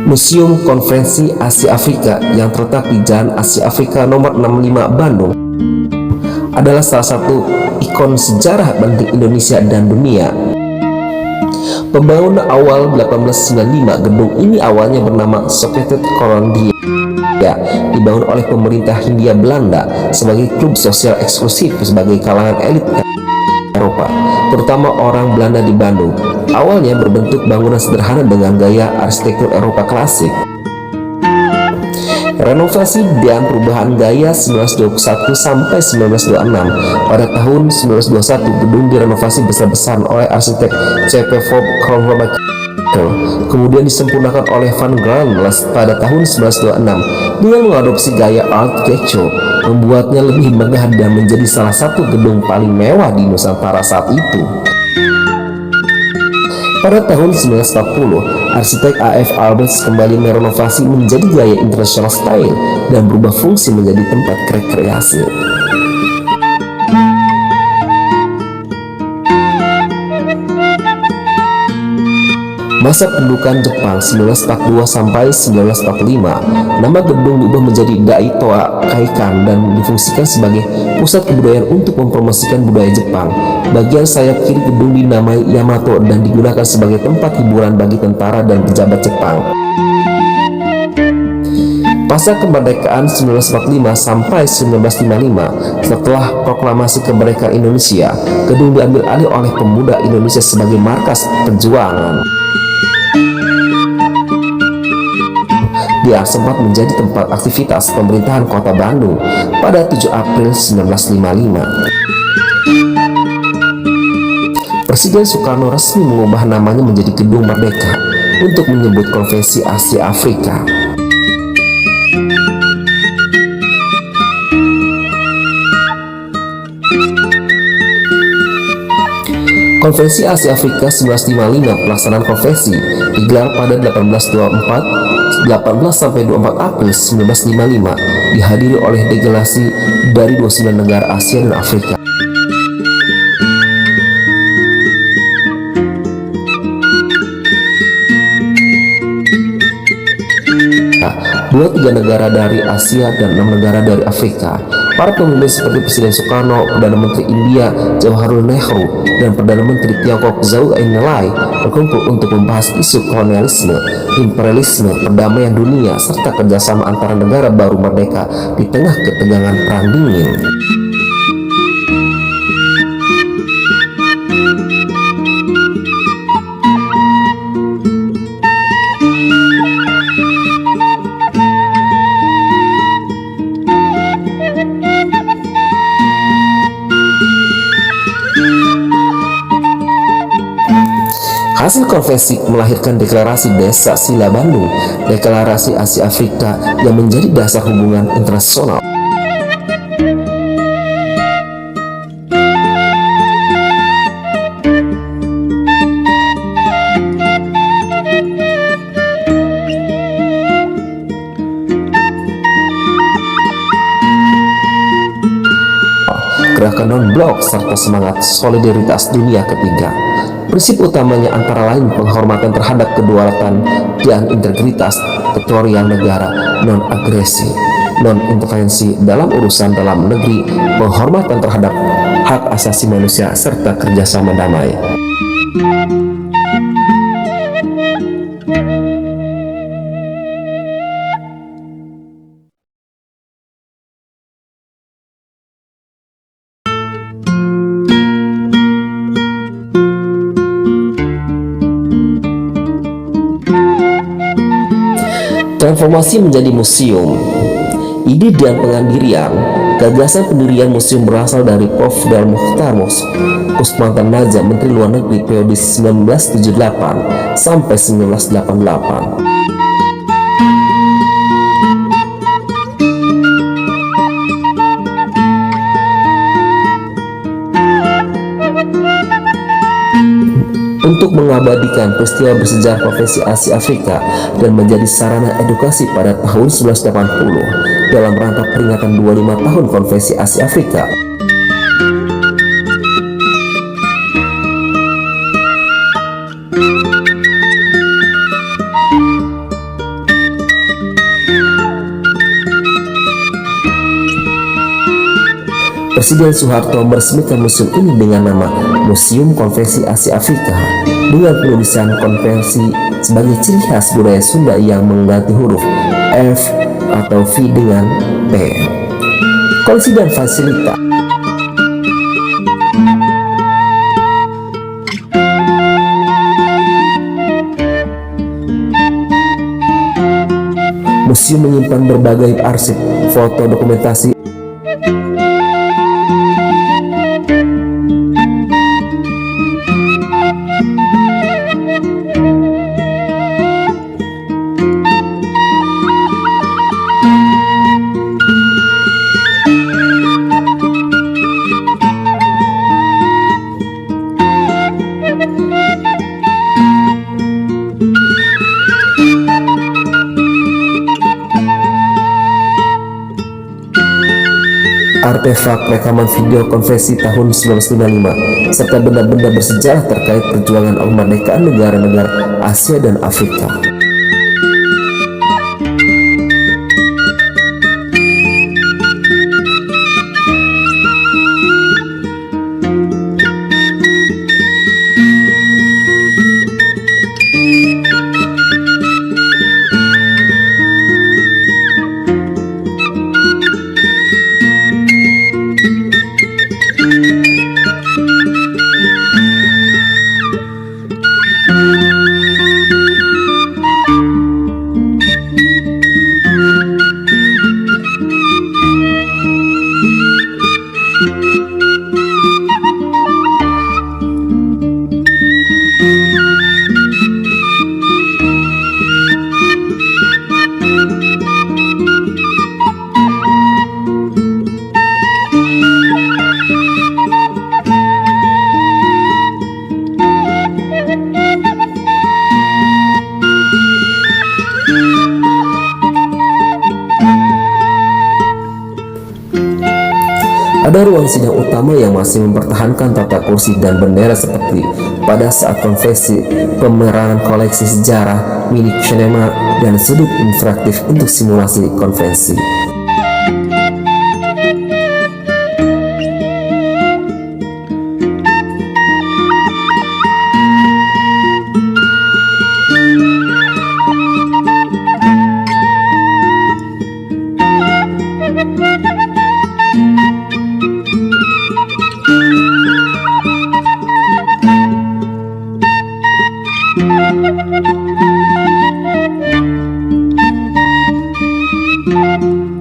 Museum Konferensi Asia Afrika yang terletak di Jalan Asia Afrika nomor 65 Bandung adalah salah satu ikon sejarah penting Indonesia dan dunia. Pembangunan awal 1895, gedung ini awalnya bernama Sovjet Hollandia, dibangun oleh pemerintah Hindia Belanda sebagai klub sosial eksklusif sebagai kalangan elit Eropa, terutama orang Belanda di Bandung. Awalnya berbentuk bangunan sederhana dengan gaya arsitektur Eropa klasik. Renovasi dan perubahan gaya 1921 sampai 1926. Pada tahun 1921, gedung direnovasi besar-besaran oleh arsitek C.P. Kronenberg. Kemudian disempurnakan oleh Van Gogh pada tahun 1926 dengan mengadopsi gaya Art Deco, membuatnya lebih megah dan menjadi salah satu gedung paling mewah di Nusantara saat itu. Pada tahun 1940, arsitek A.F. Alberts kembali merenovasi menjadi gaya international style dan berubah fungsi menjadi tempat rekreasi. Masa pendudukan Jepang 1942 sampai 1945, nama gedung diubah menjadi Daitoa Kaikan dan difungsikan sebagai pusat kebudayaan untuk mempromosikan budaya Jepang. Bagian sayap kiri gedung dinamai Yamato dan digunakan sebagai tempat hiburan bagi tentara dan pejabat Jepang. Pasca kemerdekaan 1945 sampai 1955, setelah proklamasi kemerdekaan Indonesia, gedung diambil alih oleh pemuda Indonesia sebagai markas perjuangan. Dia sempat menjadi tempat aktivitas pemerintahan Kota Bandung pada 7 April 1955. Presiden Soekarno resmi mengubah namanya menjadi Gedung Merdeka untuk menyebut Konferensi Asia Afrika. Konferensi Asia Afrika 1955, pelaksanaan konferensi digelar pada 18 sampai 24 April 1955, dihadiri oleh delegasi dari 29 negara Asia dan Afrika. Dua tiga negara dari Asia dan 6 negara dari Afrika. Para pemimpin seperti Presiden Soekarno, Perdana Menteri India Jawaharlal Nehru, dan Perdana Menteri Tiongkok Zhou Enlai berkumpul untuk membahas isu kolonialisme, imperialisme, perdamaian dunia, serta kerjasama antara negara baru merdeka di tengah ketegangan Perang Dingin. Hasil konferensi melahirkan Deklarasi Desa Sila Bandung, Deklarasi Asia Afrika yang menjadi dasar hubungan internasional. Gerakan non-blok serta semangat solidaritas dunia ketiga. Prinsip utamanya antara lain penghormatan terhadap kedaulatan dan integritas teritorial negara, non-agresi, non-intervensi dalam urusan dalam negeri, penghormatan terhadap hak asasi manusia, serta kerjasama damai. Transformasi menjadi museum. Ide dan pengandirian gagasan pendirian museum berasal dari Prof. Dr. Mukhtar Usmantan Naja, Menteri Luar Negeri periode 1978 sampai 1988. Untuk mengabadikan peristiwa bersejarah Konferensi Asia Afrika dan menjadi sarana edukasi pada tahun 1980 dalam rangka peringatan 25 tahun Konferensi Asia Afrika. Presiden Soeharto meresmikan museum ini dengan nama Museum Konferensi Asia Afrika dengan penulisan konferensi sebagai ciri khas budaya Sunda yang mengganti huruf F atau V dengan P. Koleksi dan fasilitas. Museum menyimpan berbagai arsip, foto, dokumentasi. Artefak rekaman video konferensi tahun 1955 serta benda-benda bersejarah terkait perjuangan kemerdekaan negara-negara Asia dan Afrika. Ada ruang sidang utama yang masih mempertahankan tata kursi dan bendera seperti pada saat konferensi, pemerangan koleksi sejarah, mini cinema, dan sudut interaktif untuk simulasi konferensi. Thank you.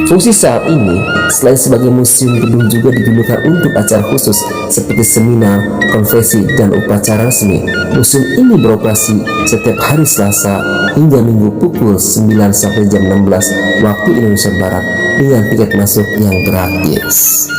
Fungsi saat ini, selain sebagai museum, gedung juga digunakan untuk acara khusus seperti seminar, konferensi, dan upacara resmi. Museum ini beroperasi setiap hari Selasa hingga Minggu pukul 9 sampai jam 16 waktu Indonesia Barat dengan tiket masuk yang gratis.